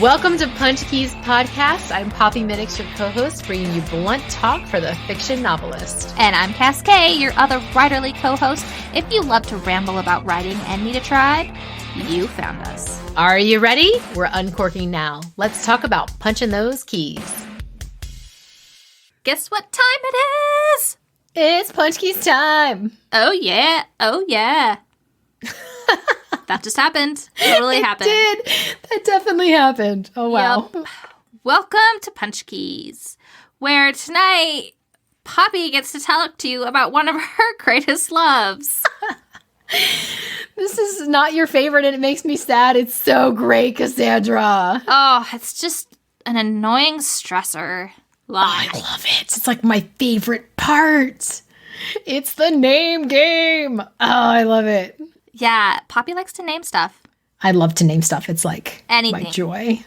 Welcome to Punch Keys Podcast. I'm Poppy Minix, your co-host, bringing you blunt talk for the fiction novelist. And I'm Cascade, your other writerly co-host. If you love to ramble about writing and need a tribe, you found us. Are you ready? We're uncorking now. Let's talk about punching those keys. Guess what time it is? It's Punch Keys time. Oh yeah. Oh yeah. That just happened. It really happened. It did. That definitely happened. Oh, wow. Yep. Welcome to Punch Keys, where tonight Poppy gets to talk to you about one of her greatest loves. This is not your favorite and it makes me sad. It's so great, Cassandra. Oh, it's just an annoying stressor. I love it. It's like my favorite part. It's the name game. Oh, I love it. Yeah, Poppy likes to name stuff. I love to name stuff. It's like anything. My joy.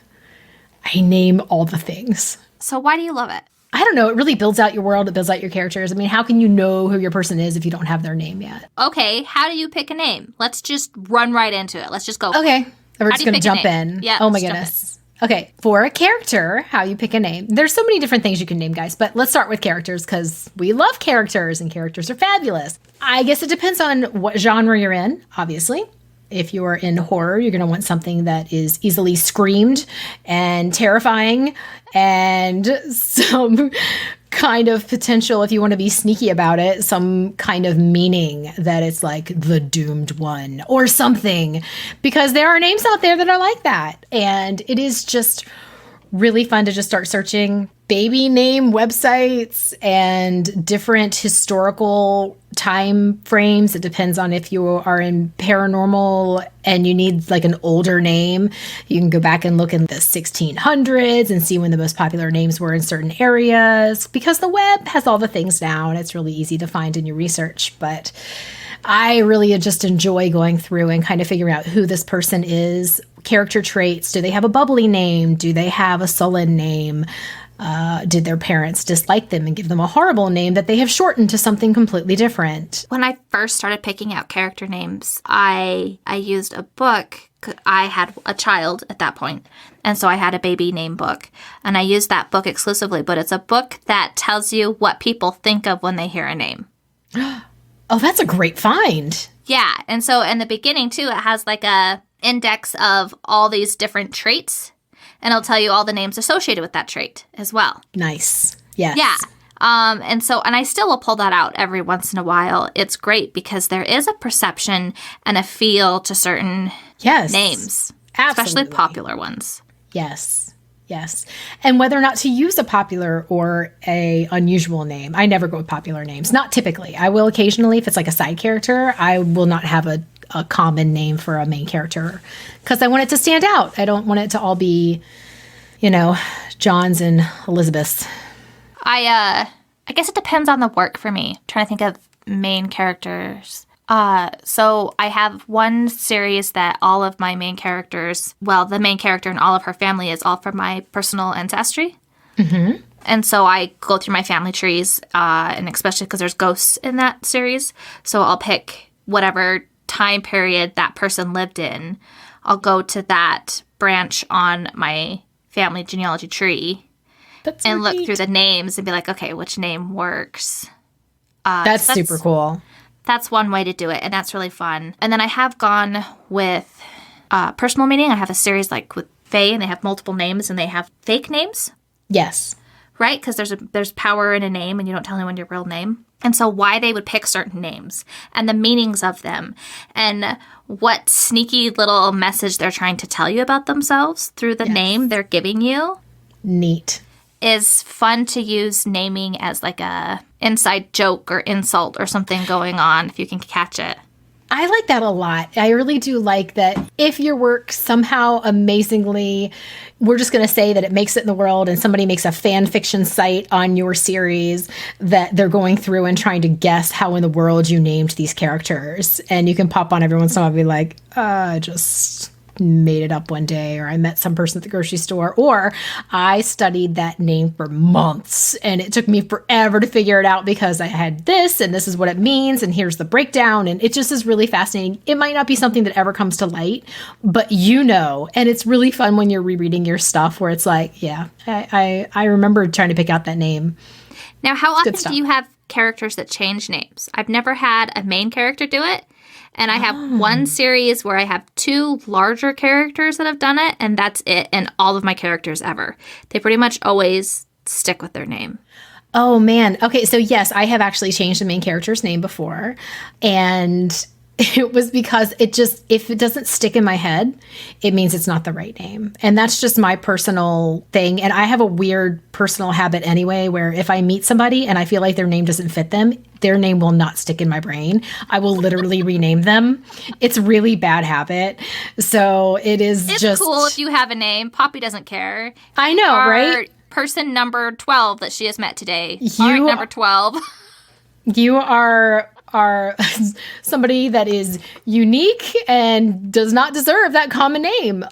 I name all the things. So why do you love it? I don't know. It really builds out your world. It builds out your characters. I mean, how can you know who your person is if you don't have their name yet? Okay, how do you pick a name? Let's just run right into it. Let's just go. Okay. We're just going to jump in. Yeah. Oh my goodness. Okay, for a character, how you pick a name. There's so many different things you can name, guys, but let's start with characters because we love characters and characters are fabulous. I guess it depends on what genre you're in, obviously. If you're in horror, you're going to want something that is easily screamed and terrifying and some kind of potential, if you want to be sneaky about it, some kind of meaning that it's like the doomed one or something, because there are names out there that are like that. And it is just really fun to just start searching baby name websites and different historical time frames. It depends on if you are in paranormal and you need like an older name. You can go back and look in the 1600s and see when the most popular names were in certain areas, because the web has all the things now and it's really easy to find in your research. But I really just enjoy going through and kind of figuring out who this person is, character traits. Do they have a bubbly name? Do they have a sullen name? Did their parents dislike them and give them a horrible name that they have shortened to something completely different? When I first started picking out character names, I used a book. I had a child at that point, and so I had a baby name book, and I used that book exclusively, but it's a book that tells you what people think of when they hear a name. Oh, that's a great find. Yeah, and so in the beginning, too, it has like a index of all these different traits, and it'll tell you all the names associated with that trait as well. Nice. Yes. Yeah. And I still will pull that out every once in a while. It's great because there is a perception and a feel to certain names. Absolutely. Especially popular ones. Yes. Yes. And whether or not to use a popular or a unusual name. I never go with popular names. Not typically. I will occasionally, if it's like a side character, I will not have a common name for a main character because I want it to stand out. I don't want it to all be, Johns and Elizabeths. I guess it depends on the work for me. I'm trying to think of main characters. So I have one series that all of my main characters, the main character and all of her family is all from my personal ancestry. Mm-hmm. And so I go through my family trees, and especially because there's ghosts in that series. So I'll pick whatever time period that person lived in. I'll go to that branch on my family genealogy tree and look through the names and be like, okay, which name works? That's super cool. That's one way to do it, and that's really fun. And then I have gone with personal meaning. I have a series like with Fae, and they have multiple names, and they have fake names. Yes. Right? Because there's power in a name, and you don't tell anyone your real name. And so why they would pick certain names and the meanings of them and what sneaky little message they're trying to tell you about themselves through the name they're giving you. Neat. Is fun to use naming as like a inside joke or insult or something going on if you can catch it. I like that a lot. I really do like that if your work somehow amazingly, we're just going to say that it makes it in the world and somebody makes a fan fiction site on your series that they're going through and trying to guess how in the world you named these characters. And you can pop on every once in a while and be like, I just made it up one day, or I met some person at the grocery store, or I studied that name for months and it took me forever to figure it out because I had this and this is what it means and here's the breakdown, and it just is really fascinating. It might not be something that ever comes to light, but and it's really fun when you're rereading your stuff where it's like, yeah, I remember trying to pick out that name. Now, how often do you have characters that change names? I've never had a main character do it. And I have one series where I have 2 larger characters that have done it, and that's it. And all of my characters ever. They pretty much always stick with their name. Oh, man. Okay, so yes, I have actually changed the main character's name before. And it was because if it doesn't stick in my head, it means it's not the right name. And that's just my personal thing. And I have a weird personal habit anyway, where if I meet somebody and I feel like their name doesn't fit them, their name will not stick in my brain. I will literally rename them. It's a really bad habit. So it's cool if you have a name. Poppy doesn't care. I know, right? Person number 12 that she has met today. All right, number 12. You are somebody that is unique and does not deserve that common name.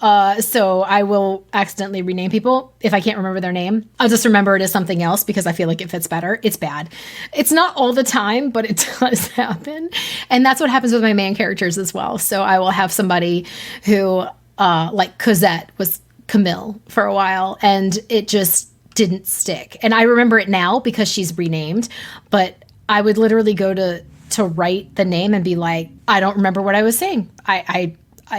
So I will accidentally rename people if I can't remember their name. I'll just remember it as something else because I feel like it fits better. It's bad. It's not all the time, but it does happen. And that's what happens with my main characters as well. So I will have somebody who, like Cosette was Camille for a while, and it just didn't stick. And I remember it now because she's renamed, but I would literally go to write the name and be like, I don't remember what I was saying. I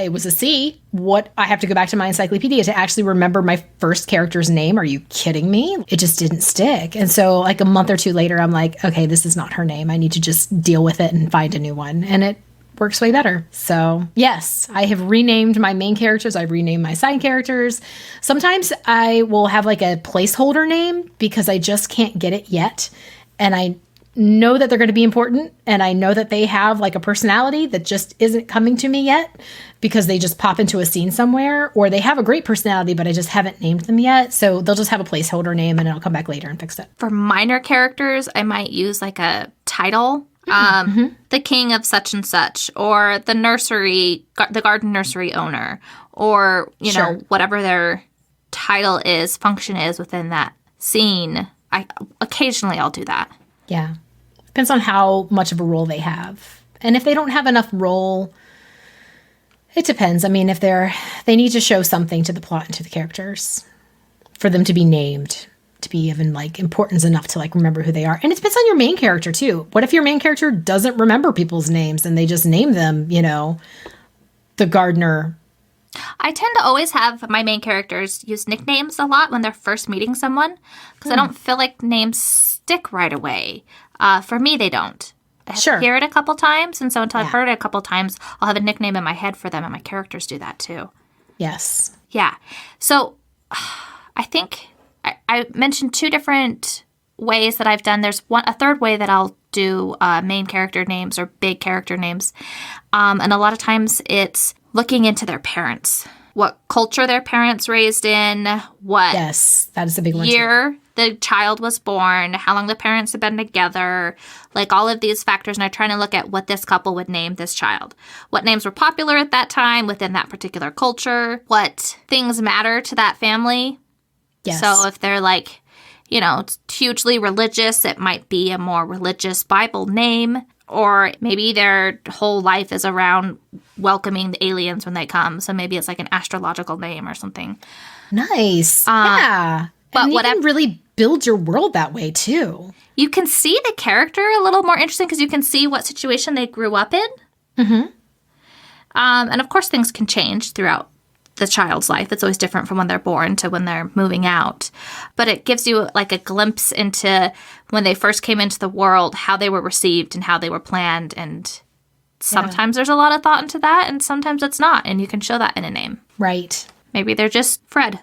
was a C. What? I have to go back to my encyclopedia to actually remember my first character's name. Are you kidding me? It just didn't stick. And so like a month or 2 later, I'm like, okay, this is not her name. I need to just deal with it and find a new one. And it works way better. So yes, I have renamed my main characters. I've renamed my side characters. Sometimes I will have like a placeholder name because I just can't get it yet. And I know that they're going to be important, and I know that they have like a personality that just isn't coming to me yet because they just pop into a scene somewhere, or they have a great personality but I just haven't named them yet, so they'll just have a placeholder name and I'll come back later and fix it. For minor characters, I might use like a title, the king of such and such, or the garden nursery owner, or you know, whatever their title is, function is within that scene. Occasionally I'll do that. Yeah. Depends on how much of a role they have. And if they don't have enough role, it depends. I mean, if they need to show something to the plot and to the characters for them to be named, to be even like importance enough to like remember who they are. And it depends on your main character too. What if your main character doesn't remember people's names and they just name them, you know, the gardener? I tend to always have my main characters use nicknames a lot when they're first meeting someone because I don't feel like names stick right away. For me, they don't. I have to hear it a couple times, and so until I've heard it a couple times, I'll have a nickname in my head for them, and my characters do that too. Yes. Yeah. So I think I mentioned 2 different ways that I've done. There's a third way that I'll do main character names or big character names. And a lot of times it's looking into their parents, what culture their parents raised in, what that is a big one year the child was born, how long the parents have been together, like all of these factors. And I try to look at what this couple would name this child, what names were popular at that time within that particular culture, what things matter to that family. Yes. So if they're like, you know, hugely religious, it might be a more religious Bible name. Or maybe their whole life is around welcoming the aliens when they come. So maybe it's like an astrological name or something. Nice. Yeah. But and you can really build your world that way, too. You can see the character a little more interesting because you can see what situation they grew up in. Mm-hmm. And, of course, things can change throughout the child's life. It's always different from when they're born to when they're moving out. But it gives you like a glimpse into when they first came into the world, how they were received and how they were planned. And sometimes there's a lot of thought into that and sometimes it's not. And you can show that in a name. Right. Maybe they're just Fred.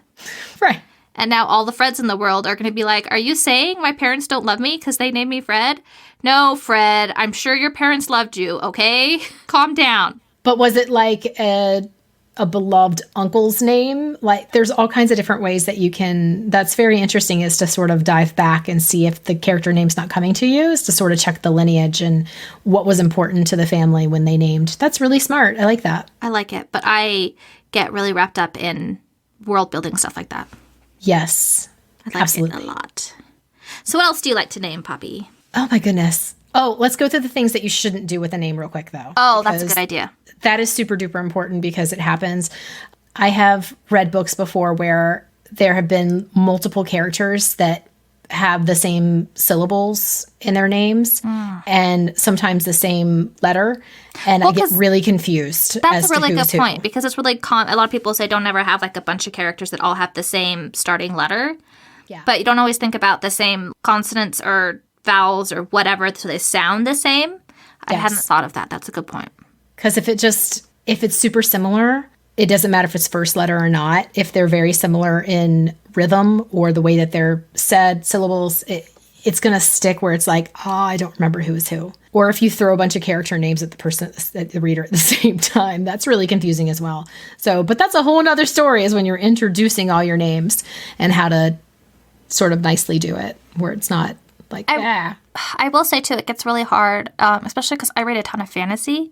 Right. And now all the Freds in the world are going to be like, are you saying my parents don't love me because they named me Fred? No, Fred, I'm sure your parents loved you, okay? Calm down. But was it like a a beloved uncle's name. Like there's all kinds of different ways that you can, that's very interesting, is to sort of dive back and see if the character name's not coming to you, is to sort of check the lineage and what was important to the family when they named. That's really smart. I like that. I like it, but I get really wrapped up in world building stuff like that. Yes, I like absolutely. it a lot. So what else do you like to name, Poppy? Oh my goodness. Oh, let's go through the things that you shouldn't do with a name real quick, though. Oh, that's a good idea. That is super duper important because it happens. I have read books before where there have been multiple characters that have the same syllables in their names and sometimes the same letter. And I get really confused. That's a really good point because it's really a lot of people say don't ever have like a bunch of characters that all have the same starting letter. Yeah. But you don't always think about the same consonants or vowels or whatever so they sound the same. Yes. I hadn't thought of that. That's a good point. Because if it's super similar, it doesn't matter if it's first letter or not. If they're very similar in rhythm or the way that they're said, syllables, it's going to stick where it's like, oh, I don't remember who is who. Or if you throw a bunch of character names at the reader at the same time, that's really confusing as well. So, but that's a whole other story, is when you're introducing all your names and how to sort of nicely do it where it's not like, I will say, too, it gets really hard, especially because I read a ton of fantasy.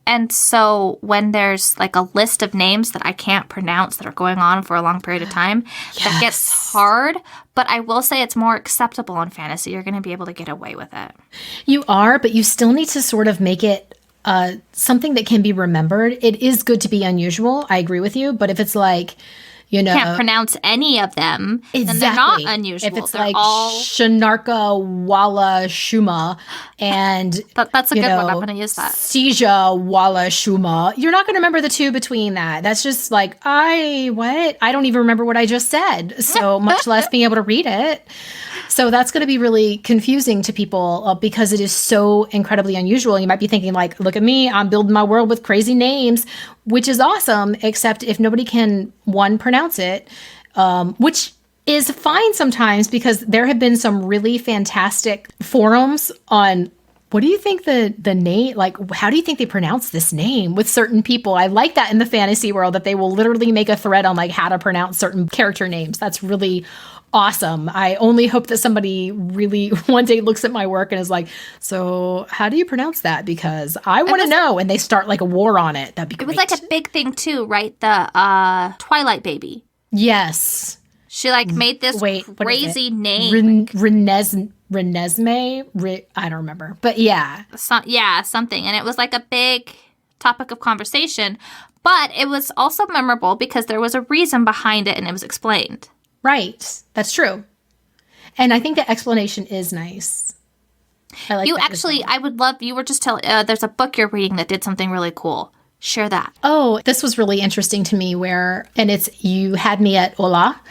And so when there's like a list of names that I can't pronounce that are going on for a long period of time, that gets hard. But I will say it's more acceptable in fantasy. You're going to be able to get away with it. You are, but you still need to sort of make it something that can be remembered. It is good to be unusual. I agree with you. But if it's like, can't pronounce any of them, then they're not unusual. If it's they're like all Shanarka Walla Shuma and that's a good one. I'm going to use that. Sija Walla Shuma, you're not going to remember the two between that. That's just like, I don't even remember what I just said. So much less being able to read it. So that's going to be really confusing to people because it is so incredibly unusual. You might be thinking like, look at me, I'm building my world with crazy names, which is awesome, except if nobody can, one, pronounce it, which is fine sometimes because there have been some really fantastic forums on what do you think the name, like, how do you think they pronounce this name with certain people? I like that in the fantasy world that they will literally make a thread on like how to pronounce certain character names. That's really awesome. I only hope that somebody really one day looks at my work and is like, so how do you pronounce that? Because I want to know. And they start like a war on it. That'd be great. It was like a big thing too, right? The Twilight baby. Yes. She like made this crazy name. Renesmee? I don't remember. But yeah. Something. And it was like a big topic of conversation. But it was also memorable because there was a reason behind it and it was explained. Right. That's true. And I think the explanation is nice. I like you actually, I would love, you were just telling, there's a book you're reading that did something really cool. Share that. Oh, this was really interesting to me and it's You Had Me at Hola.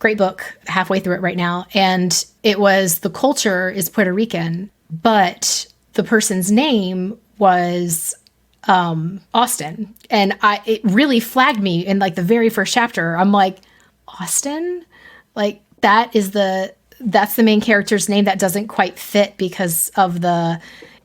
Great book, halfway through it right now. And it was, the culture is Puerto Rican, but the person's name was Austin. And it really flagged me in like the very first chapter. I'm like, Austin? Like that's the main character's name that doesn't quite fit because of the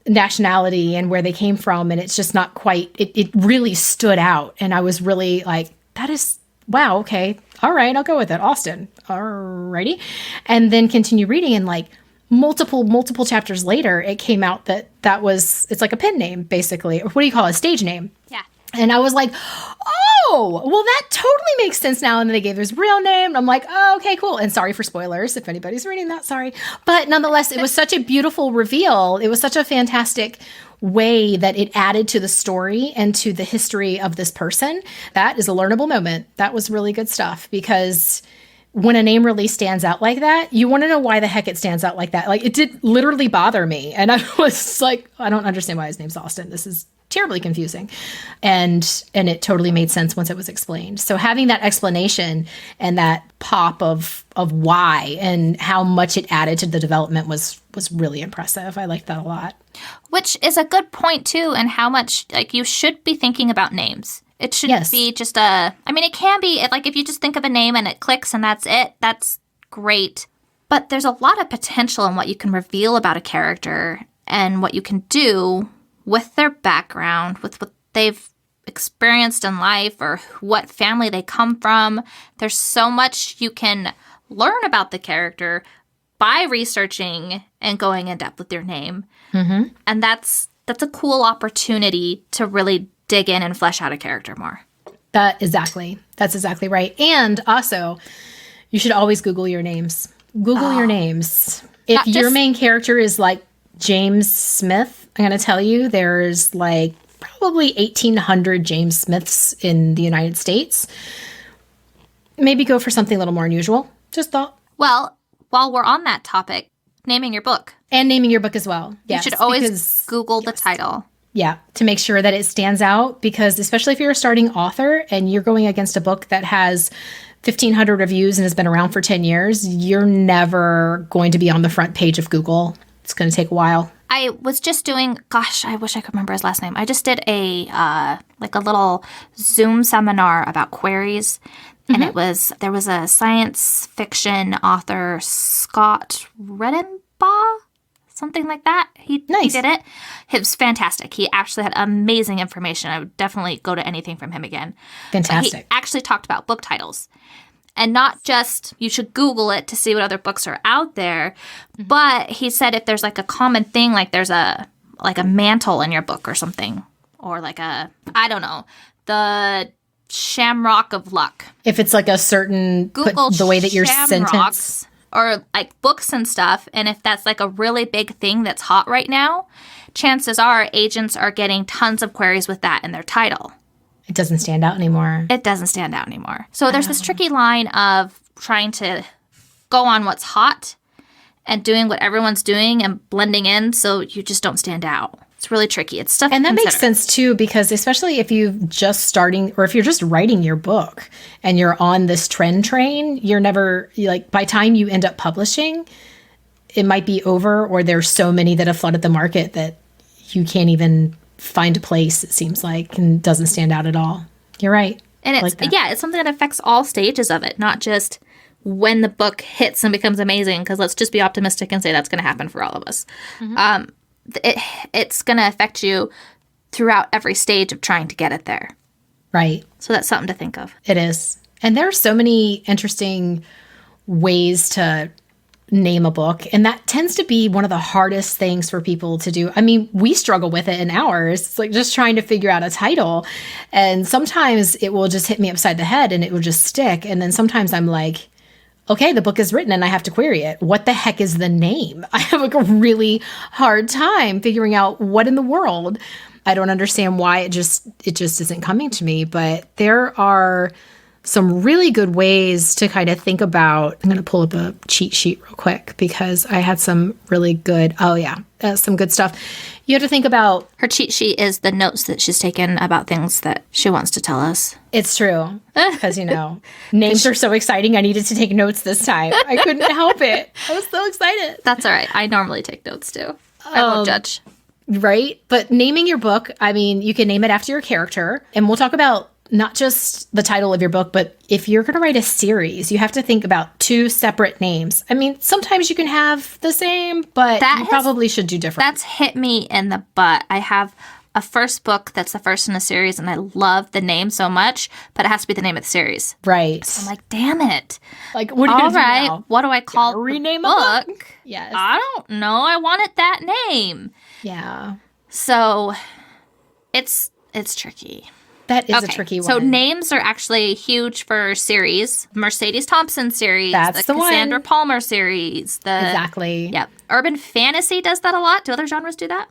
nationality and where they came from. And it's just not quite, it really stood out. And I was really like, that is, wow, okay. All right, I'll go with it. Austin. Alrighty. And then continue reading and like multiple chapters later, it came out that it's like a pen name, basically. Or what do you call it? A stage name. Yeah. And I was like, oh, well, that totally makes sense now. And then they gave his real name. I'm like, oh, okay, cool. And sorry for spoilers if anybody's reading that, sorry. But nonetheless, it was such a beautiful reveal. It was such a fantastic way that it added to the story and to the history of this person. That is a learnable moment. That was really good stuff because when a name really stands out like that, you want to know why the heck it stands out like that. Like it did literally bother me. And I was like, I don't understand why his name's Austin. This is terribly confusing. And it totally made sense once it was explained. So having that explanation and that pop of why and how much it added to the development was really impressive. I liked that a lot. Which is a good point too, and how much like you should be thinking about names. It shouldn't be just it can be like if you just think of a name and it clicks and that's it, that's great. But there's a lot of potential in what you can reveal about a character and what you can do with their background, with what they've experienced in life or what family they come from. There's so much you can learn about the character by researching and going in depth with your name. Mm-hmm. And that's a cool opportunity to really dig in and flesh out a character more. That's exactly right. And also, you should always Google your names. Google your names. If your main character is like James Smith, I'm going to tell you there's like probably 1,800 James Smiths in the United States. Maybe go for something a little more unusual. Just thought. Well, while we're on that topic, naming your book. And naming your book as well. Yes, you should always Google the title. Yeah, to make sure that it stands out, because especially if you're a starting author and you're going against a book that has 1,500 reviews and has been around for 10 years, you're never going to be on the front page of Google. It's going to take a while. I was just doing, gosh, I wish I could remember his last name. I just did a little Zoom seminar about queries. And there was a science fiction author, Scott Redenbaugh, something like that. He did it. It was fantastic. He actually had amazing information. I would definitely go to anything from him again. Fantastic. But he actually talked about book titles. And not just, you should Google it to see what other books are out there, but he said if there's like a common thing, like there's a mantle in your book or something, or like the Shamrock of Luck. If it's like a certain, Google the way that you're sentenced. Or like books and stuff, and if that's like a really big thing that's hot right now, chances are agents are getting tons of queries with that in their title. It doesn't stand out anymore. So there's this tricky line of trying to go on what's hot and doing what everyone's doing and blending in so you just don't stand out. It's really tricky. It's stuff and to that consider. Makes sense too, because especially if you're just starting or if you're just writing your book and you're on this trend train, you're never like, by time you end up publishing, it might be over, or there's so many that have flooded the market that you can't even find a place, it seems like, and doesn't stand out at all. You're right. And it's something that affects all stages of it, not just when the book hits and becomes amazing, because let's just be optimistic and say that's going to happen for all of us. Mm-hmm. It's going to affect you throughout every stage of trying to get it there. Right. So that's something to think of. It is. And there are so many interesting ways to name a book, and that tends to be one of the hardest things for people to do. I mean, we struggle with it in ours. It's like just trying to figure out a title, and sometimes it will just hit me upside the head and it will just stick, and then sometimes I'm like, okay, the book is written and I have to query it. What the heck is the name? I have like a really hard time figuring out what in the world. I don't understand why it just isn't coming to me, but there are some really good ways to kind of think about. I'm going to pull up a cheat sheet real quick because I had some really good, some good stuff. You have to think about. Her cheat sheet is the notes that she's taken about things that she wants to tell us. It's true. Because, names are so exciting. I needed to take notes this time. I couldn't help it. I was so excited. That's all right. I normally take notes too. I won't judge. Right? But naming your book, I mean, you can name it after your character. And we'll talk about not just the title of your book, but if you're going to write a series, you have to think about two separate names. I mean, sometimes you can have the same, but you probably should do different. That's hit me in the butt. I have a first book that's the first in a series, and I love the name so much, but it has to be the name of the series. Right. So I'm like, damn it. Like, what are you going to do now? What do I call rename the book? Yes. I don't know. I wanted that name. Yeah. So it's tricky. That is a tricky one. So names are actually huge for series. Mercedes Thompson series. That's the Cassandra one. Palmer series. Exactly. Yep. Urban fantasy does that a lot. Do other genres do that?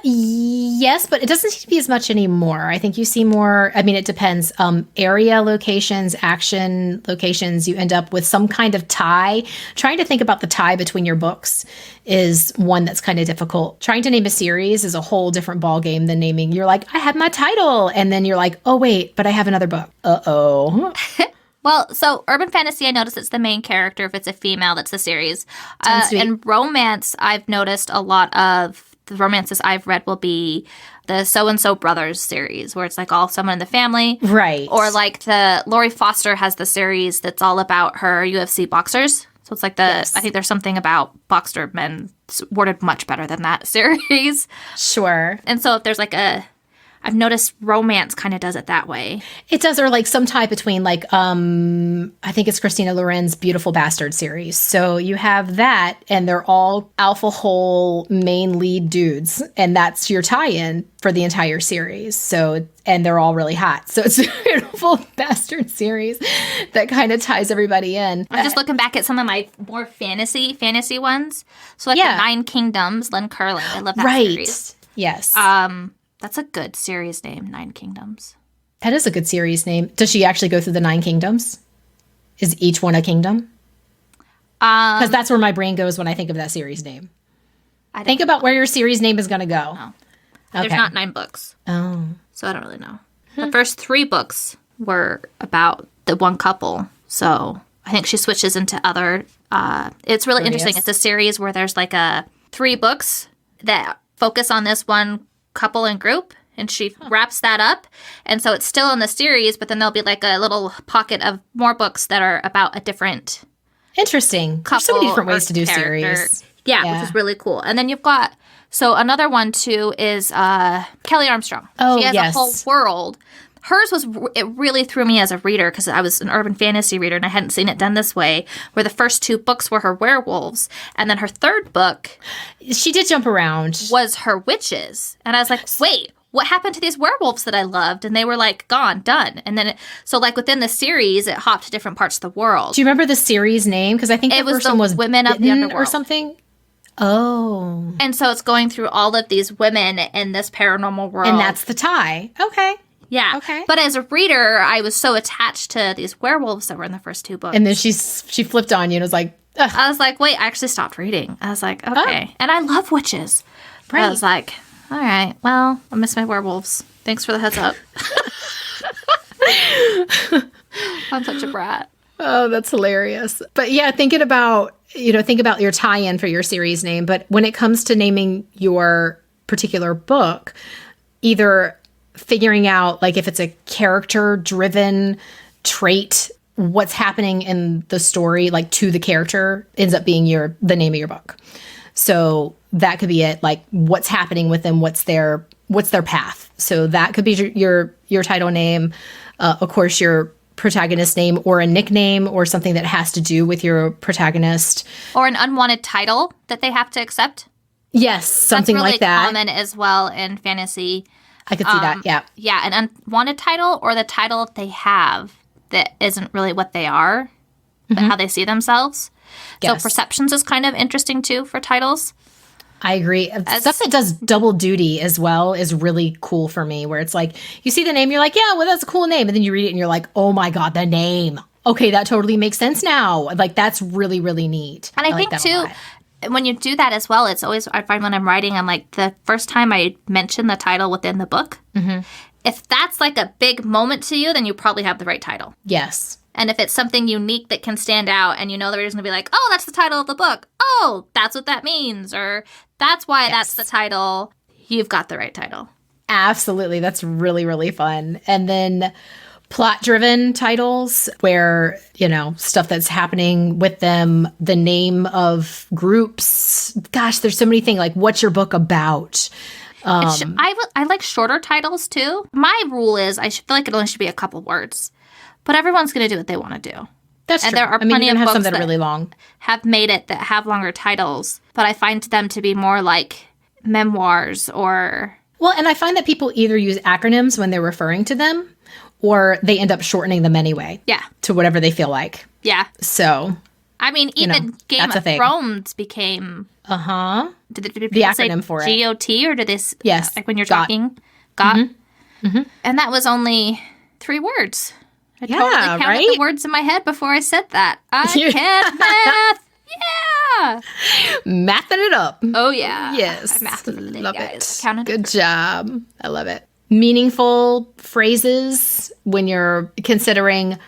Yes, but it doesn't seem to be as much anymore. I think you see more, I mean, it depends. Area locations, action locations, you end up with some kind of tie. Trying to think about the tie between your books is one that's kind of difficult. Trying to name a series is a whole different ballgame than naming. You're like, I have my title. And then you're like, oh, wait, but I have another book. Uh-oh. Well, so urban fantasy, I noticed it's the main character. If it's a female, that's the series. In romance, I've noticed a lot of the romances I've read will be the So-and-So Brothers series, where it's like all someone in the family. Right. Or like the Laurie Foster has the series that's all about her UFC boxers. So it's like I think there's something about boxer men worded much better than that series. Sure. And so if there's like I I've noticed romance kind of does it that way. It does, or like some tie between like I think it's Christina Loren's Beautiful Bastard series. So you have that, and they're all alpha hole main lead dudes, and that's your tie-in for the entire series. So, and they're all really hot. So it's a Beautiful Bastard series that kind of ties everybody in. I'm just looking back at some of my more fantasy ones. So like the Nine Kingdoms, Len Curlin. I love that series. Yes. That's a good series name, Nine Kingdoms. That is a good series name. Does she actually go through the 9 kingdoms? Is each one a kingdom? Because that's where my brain goes when I think of that series name. Think about where your series name is going to go. No. Okay. There's not 9 books. Oh. So I don't really know. The first 3 books were about the one couple. So I think she switches into other... it's really interesting. It's a series where there's like 3 books that focus on this one couple and group, and she wraps that up, and so it's still in the series, but then there'll be like a little pocket of more books that are about a different interesting couple. There's so many different ways to do series. Yeah, which is really cool. And then you've got another one too is Kelly Armstrong. Oh, she has a whole world. Hers it really threw me as a reader because I was an urban fantasy reader and I hadn't seen it done this way, where the first 2 books were her werewolves, and then her 3rd book, she did jump around, was her witches. And I was like, wait, what happened to these werewolves that I loved? And they were like, gone, done. And then, so like within the series, it hopped to different parts of the world. Do you remember the series name? Because I think it was the was Women of the Underworld or something. Oh. And so it's going through all of these women in this paranormal world. And that's the tie. Okay. Yeah. Okay. But as a reader, I was so attached to these werewolves that were in the first 2 books. And then she flipped on you and was like, ugh. I was like, wait, I actually stopped reading. I was like, okay. And I love witches. Right. I was like, all right, well, I miss my werewolves. Thanks for the heads up. I'm such a brat. Oh, that's hilarious. But yeah, think about your tie-in for your series name. But when it comes to naming your particular book, either figuring out like if it's a character-driven trait, what's happening in the story, like to the character, ends up being the name of your book. So that could be it. Like what's happening with them, what's their path. So that could be your title name. Of course, your protagonist name or a nickname or something that has to do with your protagonist. Or an unwanted title that they have to accept. Yes, something really like that. That's really common as well in fantasy. I could see that, yeah. Yeah, an unwanted title or the title they have that isn't really what they are, but how they see themselves. Yes. So perceptions is kind of interesting, too, for titles. I agree. Stuff that does double duty as well is really cool for me, where it's like, you see the name, you're like, yeah, well, that's a cool name. And then you read it and you're like, oh my God, the name. Okay, that totally makes sense now. Like, that's really, really neat. And I think, too, when you do that as well, it's always, I find when I'm writing, I'm like, the first time I mention the title within the book, if that's like a big moment to you, then you probably have the right title. Yes. And if it's something unique that can stand out and you know the reader's going to be like, oh, that's the title of the book. Oh, that's what that means. Or that's why that's the title. You've got the right title. Absolutely. That's really, really fun. And then plot-driven titles where, stuff that's happening with them, the name of groups. Gosh, there's so many things. Like, what's your book about? I like shorter titles, too. My rule is I feel like it only should be a couple words. But everyone's going to do what they want to do. That's true. And there are plenty of books books that are really long. Have made it that have longer titles, but I find them to be more like memoirs or... Well, and I find that people either use acronyms when they're referring to them, or they end up shortening them anyway. Yeah. To whatever they feel like. Yeah. So... I mean, even Game of Thrones became... Did the acronym for it. GOT, or did this... Yes. Like when you're talking? GOT? And that was only 3 words. I totally counted the words in my head before I said that. I can math. Yeah. Mathing it up. Oh, yeah. Yes. I mathed it today, love guys. it. Counted Good job. I love it. Meaningful phrases when you're considering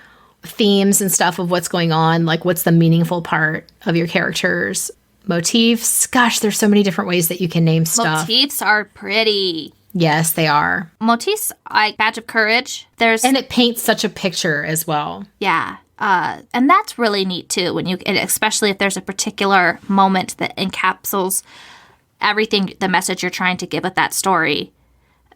themes and stuff of what's going on. Like, what's the meaningful part of your characters? Motifs. Gosh, there's so many different ways that you can name stuff. Motifs are pretty. Yes, they are. Motifs, like Badge of Courage. And it paints such a picture as well. Yeah. And that's really neat, too, especially if there's a particular moment that encapsulates everything, the message you're trying to give with that story.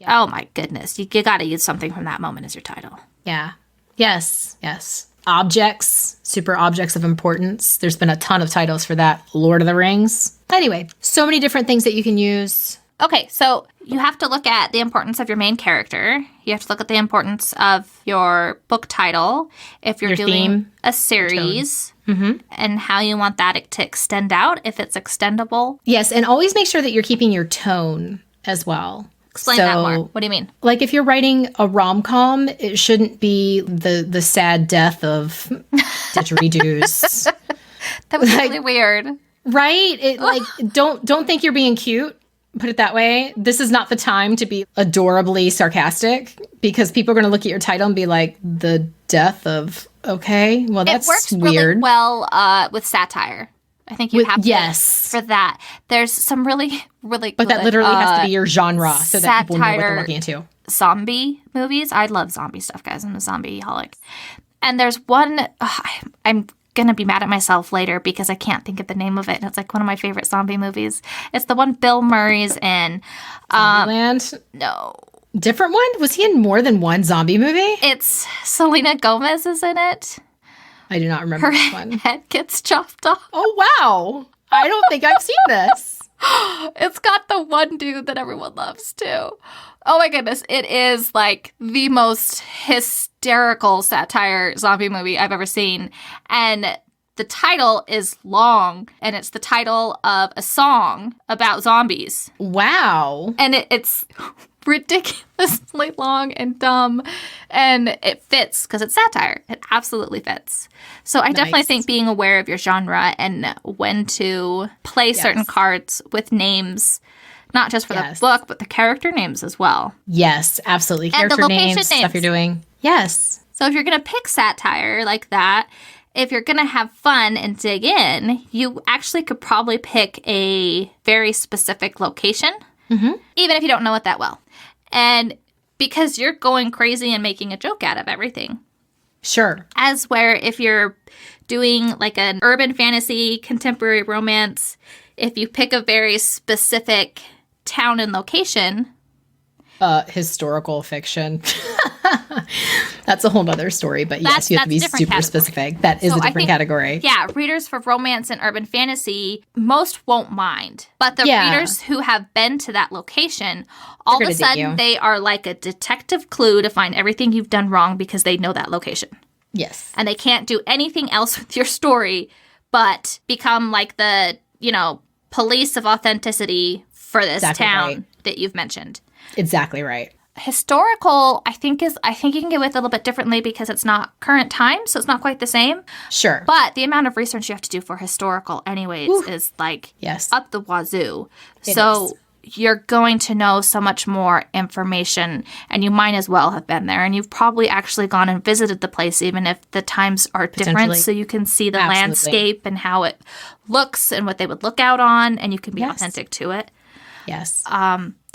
Oh my goodness. You got to use something from that moment as your title. Yeah. Yes. Yes. Objects, super objects of importance. There's been a ton of titles for that. Lord of the Rings. Anyway, so many different things that you can use. Okay, so you have to look at the importance of your main character. You have to look at the importance of your book title. If you're Your doing theme, a series and how you want that to extend out, if it's extendable. Yes, and always make sure that you're keeping your tone as well. Explain that more. What do you mean? Like if you're writing a rom-com, it shouldn't be the sad death of didgeridoos. That was really weird. Right? It like don't think you're being cute. Put it that way. This is not the time to be adorably sarcastic because people are going to look at your title and be like, the death of, okay, well, that's weird. It works weird. really well with satire. I think you have to yes. for that. There's some really good. But that literally has to be your genre so that people know what they're looking into. Zombie movies. I love zombie stuff, guys. I'm a zombie-holic. And there's one, I'm going to be mad at myself later because I can't think of the name of it. And it's like one of my favorite zombie movies. It's the one Bill Murray's in. Zombieland? No. Different one? Was he in more than one zombie movie? It's Selena Gomez is in it. I do not remember this one. Her head gets chopped off. Oh, wow. I don't think I've seen this. It's got the one dude that everyone loves, too. Oh, my goodness. It is, like, the most hysterical satire zombie movie I've ever seen. And the title is long, and it's the title of a song about zombies. Wow. And it's ridiculously long and dumb, and it fits because it's satire. It absolutely fits. So I definitely think being aware of your genre and when to play certain cards with names, not just for the book, but the character names as well. Yes, absolutely. And character names, stuff you're doing. Yes. So if you're going to pick satire like that, if you're going to have fun and dig in, you actually could probably pick a very specific location, even if you don't know it that well. And because you're going crazy and making a joke out of everything. Sure. As where if you're doing like an urban fantasy, contemporary romance, if you pick a very specific town and location. Historical fiction. That's a whole other story, but yes, you have to be super specific. That is a different category. Yeah, readers for romance and urban fantasy, most won't mind. But the readers who have been to that location, all of a sudden they are like a detective clue to find everything you've done wrong because they know that location. Yes. And they can't do anything else with your story but become like the, police of authenticity for this town that you've mentioned. Exactly right. Historical, I think you can get with a little bit differently because it's not current time, so it's not quite the same. Sure. But the amount of research you have to do for historical anyways is like up the wazoo. So you're going to know so much more information, and you might as well have been there. And you've probably actually gone and visited the place, even if the times are different, so you can see the landscape and how it looks and what they would look out on, and you can be authentic to it. Yes.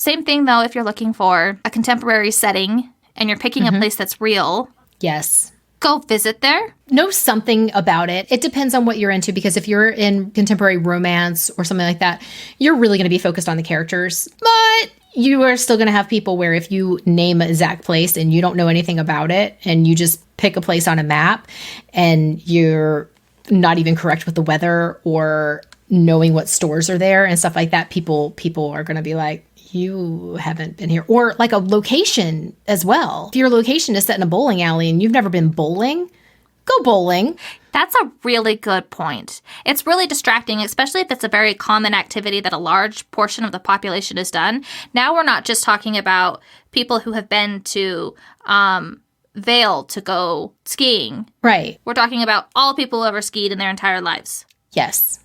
Same thing, though, if you're looking for a contemporary setting and you're picking a place that's real. Yes. Go visit there. Know something about it. It depends on what you're into, because if you're in contemporary romance or something like that, you're really going to be focused on the characters. But you are still going to have people where if you name an exact place and you don't know anything about it and you just pick a place on a map and you're not even correct with the weather or knowing what stores are there and stuff like that, people are going to be like, you haven't been here. Or like a location as well. If your location is set in a bowling alley and you've never been bowling, go bowling. That's a really good point. It's really distracting, especially if it's a very common activity that a large portion of the population has done. Now we're not just talking about people who have been to Vail to go skiing. Right. We're talking about all people who ever skied in their entire lives. Yes.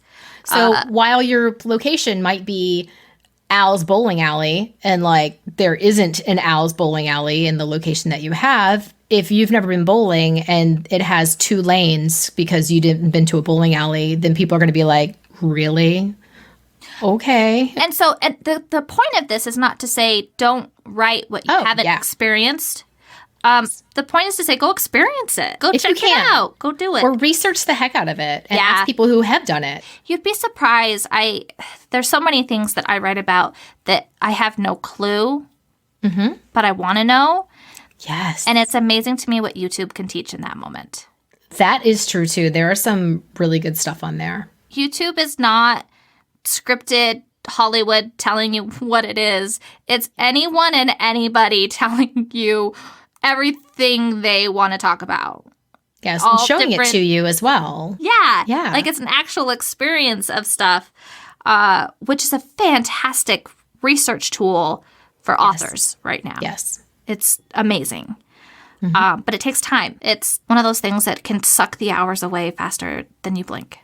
So while your location might be Al's bowling alley, and like there isn't an Al's bowling alley in the location that you have, if you've never been bowling and it has 2 lanes because you didn't been to a bowling alley, then people are going to be like, really? Okay. And so the point of this is not to say don't write what you haven't experienced. The point is to say, go experience it. Go check it out. Go do it. Or research the heck out of it and ask people who have done it. You'd be surprised. There's so many things that I write about that I have no clue but I want to know. Yes. And it's amazing to me what YouTube can teach in that moment. That is true, too. There are some really good stuff on there. YouTube is not scripted Hollywood telling you what it is. It's anyone and anybody telling you everything they want to talk about. Yes, and showing it to you as well. Yeah. Yeah. Like it's an actual experience of stuff, which is a fantastic research tool for authors right now. Yes. It's amazing. But it takes time. It's one of those things that can suck the hours away faster than you blink.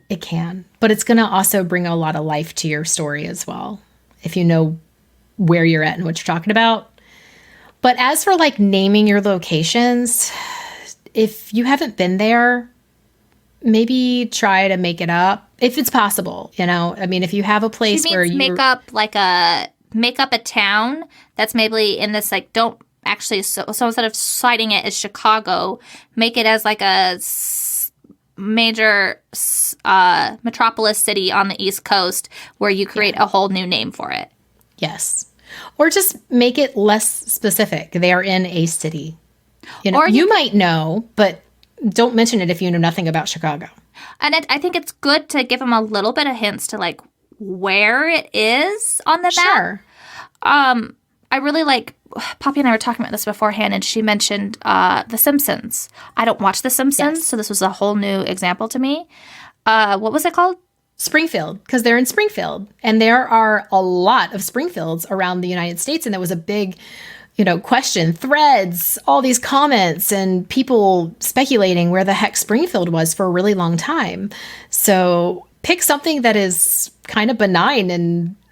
It can. But it's going to also bring a lot of life to your story as well, if you know where you're at and what you're talking about. But as for like naming your locations, if you haven't been there, maybe try to make it up if it's possible. You know, I mean, if you have a place where you make up a town that's maybe in this like don't actually so instead of citing it as Chicago, make it as like a major metropolis city on the East Coast where you create a whole new name for it. Yes. Or just make it less specific. They are in a city. You know, or you might know, but don't mention it if you know nothing about Chicago. And I think it's good to give them a little bit of hints to like where it is on the map. Sure. I really like Poppy and I were talking about this beforehand, and she mentioned The Simpsons. I don't watch The Simpsons, so this was a whole new example to me. What was it called? Springfield, because they're in Springfield. And there are a lot of Springfields around the United States. And there was a big, question, threads, all these comments, and people speculating where the heck Springfield was for a really long time. So pick something that is kind of benign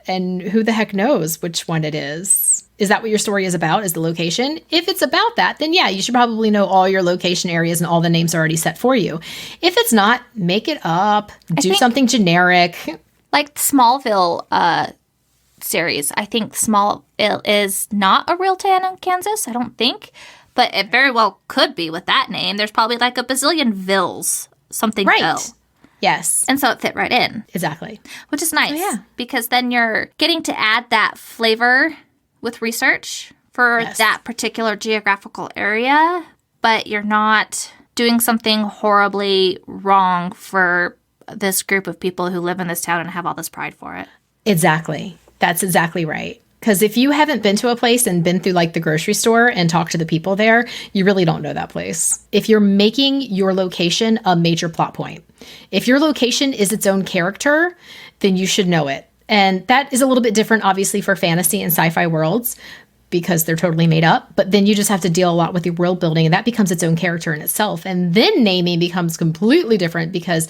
and who the heck knows which one it is. Is that what your story is about, is the location? If it's about that, then yeah, you should probably know all your location areas and all the names are already set for you. If it's not, make it up. Do something generic. Like Smallville series. I think Smallville is not a real town in Kansas, I don't think. But it very well could be with that name. There's probably like a bazillion Villes, something right. Ville. Yes. And so it fit right in. Exactly. Which is nice. Because then you're getting to add that flavor with research for that particular geographical area, but you're not doing something horribly wrong for this group of people who live in this town and have all this pride for it. Exactly. That's exactly right. Because if you haven't been to a place and been through like the grocery store and talked to the people there, you really don't know that place. If you're making your location a major plot point, if your location is its own character, then you should know it. And that is a little bit different, obviously, for fantasy and sci-fi worlds because they're totally made up. But then you just have to deal a lot with your world building, and that becomes its own character in itself. And then naming becomes completely different because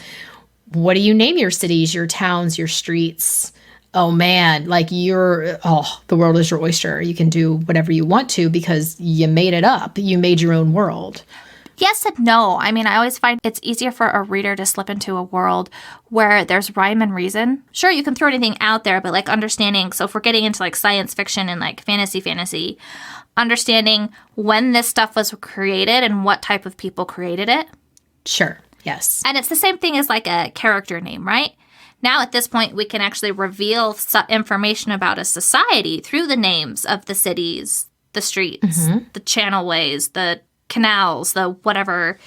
what do you name your cities, your towns, your streets? Oh, man, like the world is your oyster. You can do whatever you want to because you made it up. You made your own world. Yes and no. I mean, I always find it's easier for a reader to slip into a world where there's rhyme and reason. Sure, you can throw anything out there, but like understanding, so if we're getting into like science fiction and like fantasy, understanding when this stuff was created and what type of people created it. Sure, yes. And it's the same thing as like a character name, right? Now at this point, we can actually reveal information about a society through the names of the cities, the streets, the channelways, the canals, the whatever.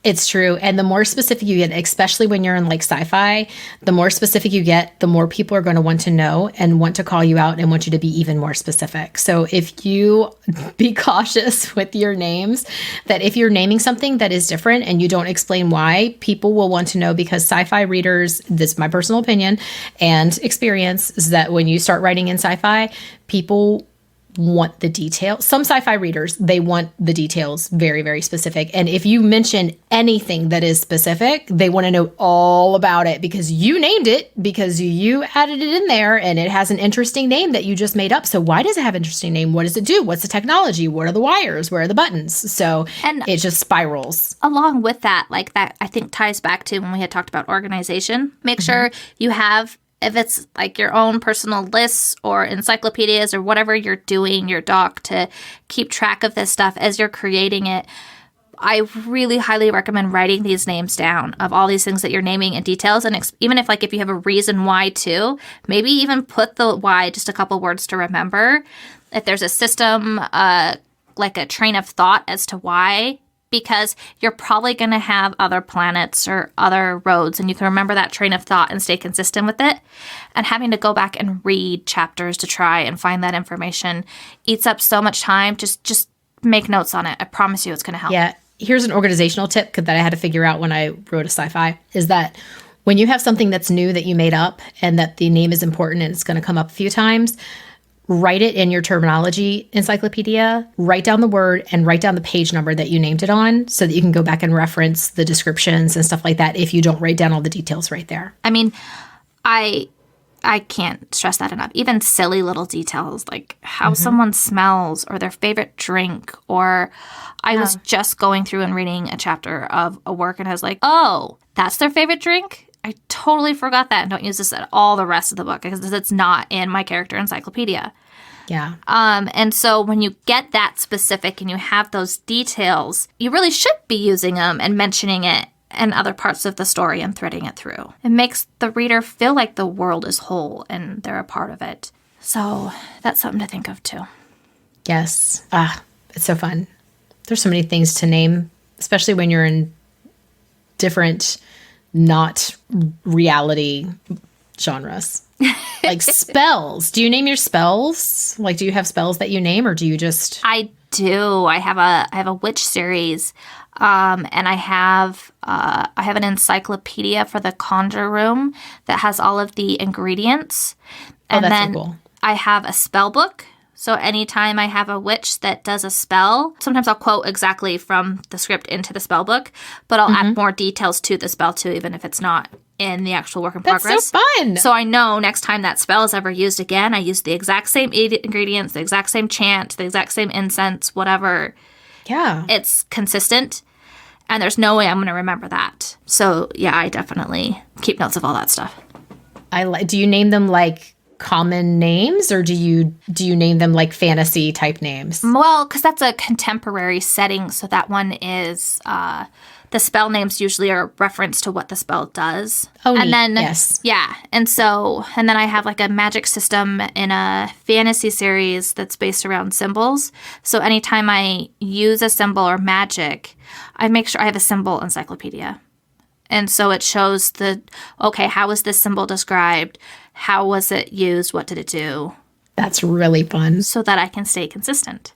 It's true. And the more specific you get, especially when you're in like sci-fi, the more specific you get, the more people are going to want to know and want to call you out and want you to be even more specific. So if you be cautious with your names, that if you're naming something that is different and you don't explain why, people will want to know, because sci-fi readers, this is my personal opinion and experience, is that when you start writing in sci-fi, people want the details. Some sci-fi readers, they want the details very, very specific. And if you mention anything that is specific, they want to know all about it because you named it, because you added it in there, and it has an interesting name that you just made up. So why does it have an interesting name? What does it do? What's the technology? What are the wires? Where are the buttons? So it just spirals. Along with that, like that, I think ties back to when we had talked about organization. Make sure you have, if it's like your own personal lists or encyclopedias or whatever you're doing, your doc, to keep track of this stuff as you're creating it, I really highly recommend writing these names down of all these things that you're naming in details. And even if if you have a reason why to, maybe even put the why, just a couple words to remember. If there's a system, like a train of thought as to why, because you're probably going to have other planets or other roads, and you can remember that train of thought and stay consistent with it. And having to go back and read chapters to try and find that information eats up so much time. Just make notes on it. I promise you it's going to help. Yeah. Here's an organizational tip that I had to figure out when I wrote a sci-fi, is that when you have something that's new that you made up and that the name is important and it's going to come up a few times, write it in your terminology encyclopedia, write down the word and write down the page number that you named it on so that you can go back and reference the descriptions and stuff like that if you don't write down all the details right there. I mean, I can't stress that enough. Even silly little details like how someone smells or their favorite drink. Or I was just going through and reading a chapter of a work and I was like, oh, that's their favorite drink? I totally forgot that and don't use this at all the rest of the book because it's not in my character encyclopedia. Yeah. And so when you get that specific and you have those details, you really should be using them and mentioning it in other parts of the story and threading it through. It makes the reader feel like the world is whole and they're a part of it. So that's something to think of too. Yes. It's so fun. There's so many things to name, especially when you're in different not reality genres. Like spells. Do you name your spells? Like, do you have spells that you name, or do you just? I do. I have a witch series, and I have an encyclopedia for the conjure room that has all of the ingredients, and that's then so cool. I have a spell book. So anytime I have a witch that does a spell, sometimes I'll quote exactly from the script into the spell book, but I'll add more details to the spell too, even if it's not in the actual work in progress. That's so fun. So I know next time that spell is ever used again, I use the exact same ingredients, the exact same chant, the exact same incense, whatever. Yeah. It's consistent, and there's no way I'm going to remember that. So yeah, I definitely keep notes of all that stuff. Do you name them like common names, or do you name them like fantasy type names? Well, because that's a contemporary setting, so that one is the spell names usually are a reference to what the spell does. Oh, and neat. then Yes. yeah, and then I have like a magic system in a fantasy series that's based around symbols. So anytime I use a symbol or magic, I make sure I have a symbol encyclopedia. And so it shows how was this symbol described? How was it used? What did it do? That's really fun. So that I can stay consistent.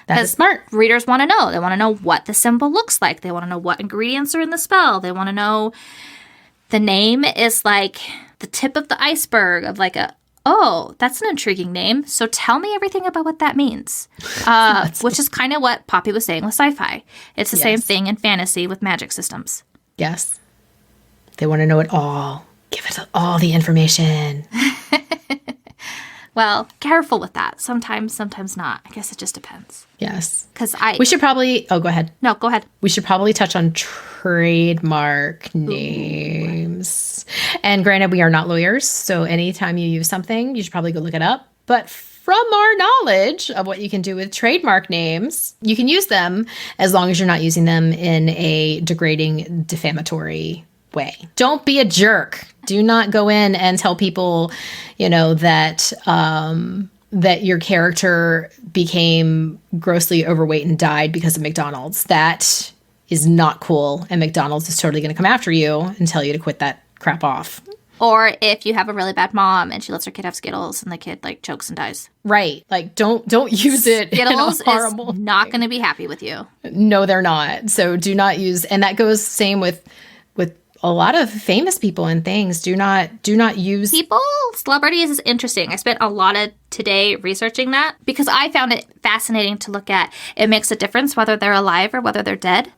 That's smart. Readers want to know. They want to know what the symbol looks like. They want to know what ingredients are in the spell. They want to know the name is like the tip of the iceberg of like that's an intriguing name. So tell me everything about what that means. Which is kind of what Poppy was saying with sci-fi. It's the same thing in fantasy with magic systems. Yes. They want to know it all. Give it all the information. Well, careful with that. Sometimes not. I guess it just depends. Yes. We should probably... Oh, go ahead. No, go ahead. We should probably touch on trademark names. And granted, we are not lawyers, so anytime you use something, you should probably go look it up. But from our knowledge of what you can do with trademark names, you can use them as long as you're not using them in a degrading, defamatory way. Don't be a jerk. Do not go in and tell people, that that your character became grossly overweight and died because of McDonald's. That is not cool, and McDonald's is totally going to come after you and tell you to quit that crap off. Or if you have a really bad mom and she lets her kid have Skittles and the kid chokes and dies. Right. Don't use it. Skittles in a horrible is not going to be happy with you. No, they're not. So do not use, and that goes same with a lot of famous people and things. Do not use celebrities is interesting. I spent a lot of today researching that because I found it fascinating to look at. It makes a difference whether they're alive or whether they're dead.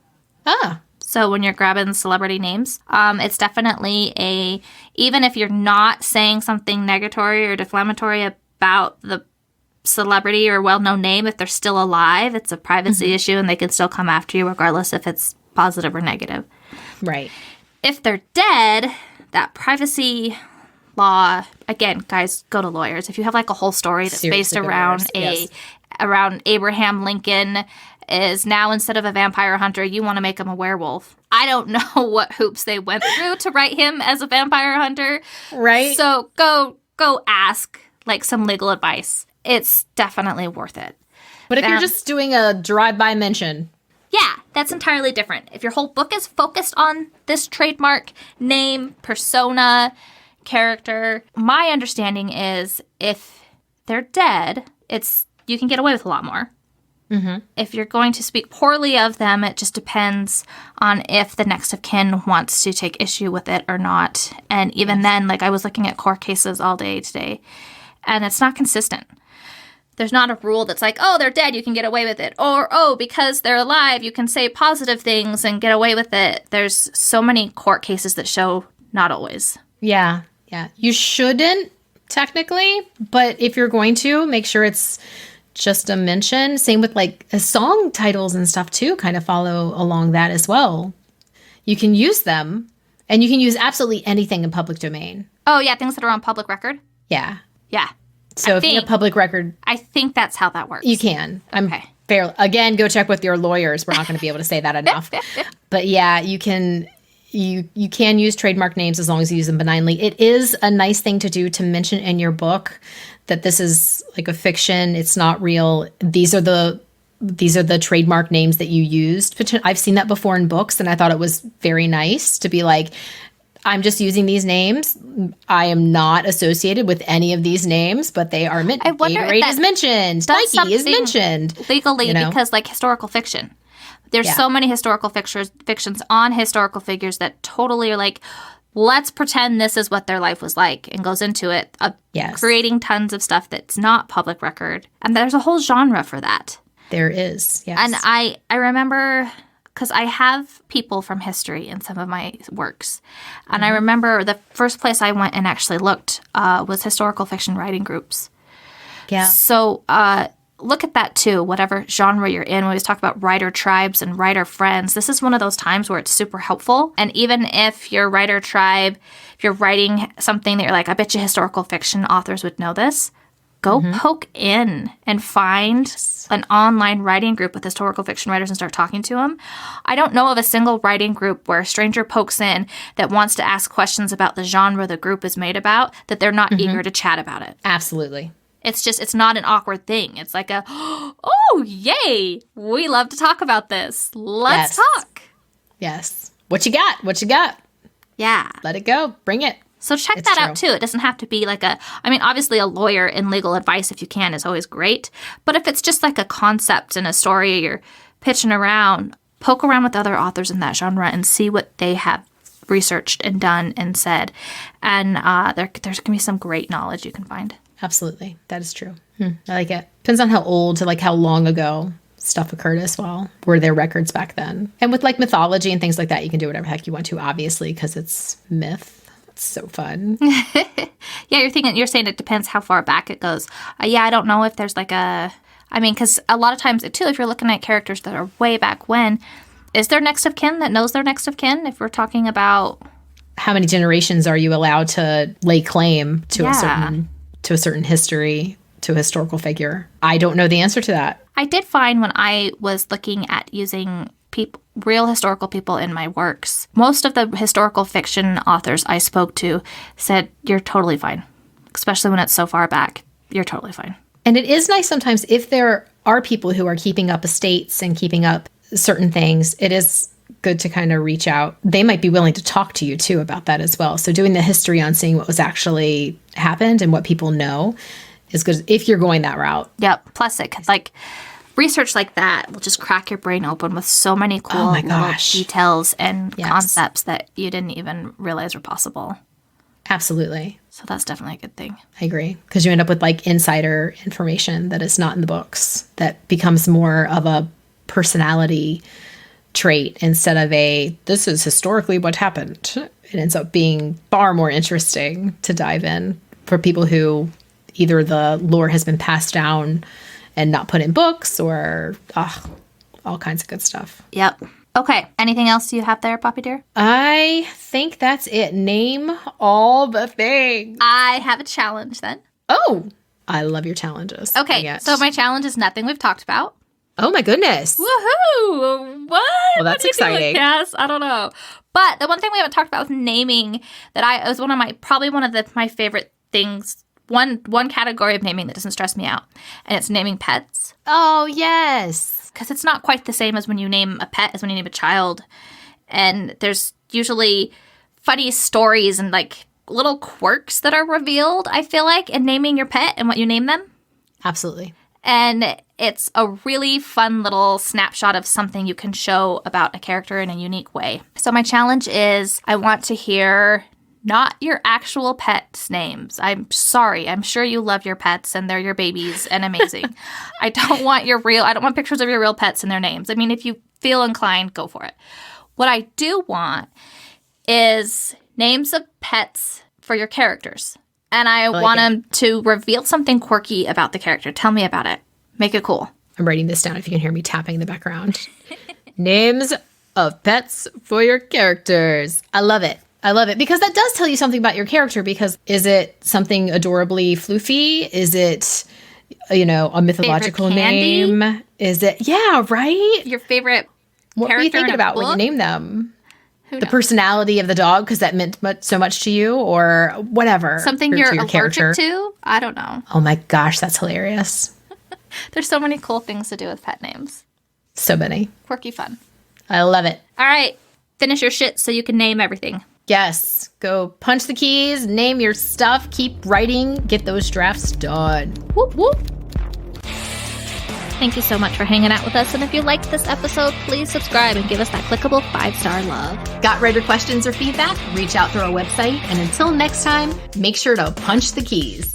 So when you're grabbing celebrity names, it's definitely even if you're not saying something negatory or defamatory about the celebrity or well-known name, if they're still alive, it's a privacy issue and they can still come after you regardless if it's positive or negative. Right. If they're dead, that privacy law, again, guys, go to lawyers. If you have a whole story that's based around around Abraham Lincoln, is now instead of a vampire hunter, you want to make him a werewolf. I don't know what hoops they went through to write him as a vampire hunter. Right. So go ask like some legal advice. It's definitely worth it. But if you're just doing a drive-by mention. Yeah, that's entirely different. If your whole book is focused on this trademark, name, persona, character, my understanding is if they're dead, you can get away with a lot more. Mm-hmm. If you're going to speak poorly of them, it just depends on if the next of kin wants to take issue with it or not. And even then, like I was looking at court cases all day today, and it's not consistent. There's not a rule that's like, oh, they're dead, you can get away with it. Or, oh, because they're alive, you can say positive things and get away with it. There's so many court cases that show not always. Yeah. You shouldn't, technically, but if you're going to, make sure it's just a mention. Same with like song titles and stuff too, kind of follow along that as well. You can use them, and you can use absolutely anything in public domain. Oh, yeah, things that are on public record? Yeah. Yeah. So if you have public record... I think that's how that works. You can. Okay. Again, go check with your lawyers. We're not going to be able to say that enough. But yeah, you can use trademark names as long as you use them benignly. It is a nice thing to do to mention in your book that this is like a fiction. It's not real. These are the trademark names that you used. I've seen that before in books, and I thought it was very nice to be like, I'm just using these names. I am not associated with any of these names, but they are mentioned. Gatorade is mentioned. Nike is mentioned. Legally, because like historical fiction. There's so many historical fictions on historical figures that totally are like, let's pretend this is what their life was like, and goes into it, creating tons of stuff that's not public record. And there's a whole genre for that. There is, yes. And I remember... because I have people from history in some of my works. And I remember the first place I went and actually looked was historical fiction writing groups. Yeah. So look at that too, whatever genre you're in. We always talk about writer tribes and writer friends. This is one of those times where it's super helpful. And even if your writer tribe, if you're writing something that you're like, I bet you historical fiction authors would know this, go poke in and find an online writing group with historical fiction writers and start talking to them. I don't know of a single writing group where a stranger pokes in that wants to ask questions about the genre the group is made about, that they're not eager to chat about it. Absolutely. It's not an awkward thing. It's like oh, yay, we love to talk about this. Let's talk. Yes. What you got? Yeah. Let it go. Bring it. So check that out, too. It doesn't have to be like obviously a lawyer in legal advice, if you can, is always great. But if it's just like a concept and a story you're pitching around, poke around with other authors in that genre and see what they have researched and done and said. And there's going to be some great knowledge you can find. Absolutely. That is true. I like it. Depends on how old to like how long ago stuff occurred as well. Were there records back then? And with like mythology and things like that, you can do whatever the heck you want to, obviously, because it's myth. It's so fun. Yeah, you're saying it depends how far back it goes. I don't know if there's like because a lot of times too, if you're looking at characters that are way back when, is there next of kin that knows their next of kin? If we're talking about how many generations are you allowed to lay claim to a certain history, to a historical figure? I don't know the answer to that. I did find when I was looking at using real historical people in my works, most of the historical fiction authors I spoke to said, you're totally fine. Especially when it's so far back, you're totally fine. And it is nice sometimes if there are people who are keeping up estates and keeping up certain things, it is good to kind of reach out. They might be willing to talk to you too about that as well. So doing the history on seeing what was actually happened and what people know is good if you're going that route. Yep. Plus it could research like that will just crack your brain open with so many cool little details and concepts that you didn't even realize were possible. Absolutely. So that's definitely a good thing. I agree. Because you end up with like insider information that is not in the books that becomes more of a personality trait instead of this is historically what happened. It ends up being far more interesting to dive in for people who either the lore has been passed down and not put in books or all kinds of good stuff. Yep. Okay. Anything else you have there, Poppy dear? I think that's it. Name all the things. I have a challenge then. Oh, I love your challenges. Okay. So my challenge is nothing we've talked about. Oh my goodness. Woohoo! What? Well, that's What do you do with exciting. cats? I don't know. But the one thing we haven't talked about with naming that was probably one of my favorite things. One category of naming that doesn't stress me out, and it's naming pets. Oh, yes. Because it's not quite the same as when you name a pet as when you name a child. And there's usually funny stories and like little quirks that are revealed, I feel like, in naming your pet and what you name them. Absolutely. And it's a really fun little snapshot of something you can show about a character in a unique way. So my challenge is I want to hear not your actual pets' names. I'm sorry. I'm sure you love your pets and they're your babies and amazing. I don't want pictures of your real pets and their names. I mean, if you feel inclined, go for it. What I do want is names of pets for your characters. And I want them to reveal something quirky about the character. Tell me about it. Make it cool. I'm writing this down if you can hear me tapping in the background. Names of pets for your characters. I love it. I love it because that does tell you something about your character, because is it something adorably floofy? Is it, a mythological name? Is it, yeah, right? Your favorite What were you thinking about when you name them? Who The knows? personality of the dog because that meant so much to you, or whatever. Something to you're your allergic character. to? I don't know. Oh my gosh, that's hilarious. There's so many cool things to do with pet names. So many. Quirky fun. I love it. All right. Finish your shit so you can name everything. Yes. Go punch the keys, name your stuff, keep writing, get those drafts done. Whoop, whoop. Thank you so much for hanging out with us. And if you liked this episode, please subscribe and give us that clickable 5-star love. Got writer questions or feedback? Reach out through our website. And until next time, make sure to punch the keys.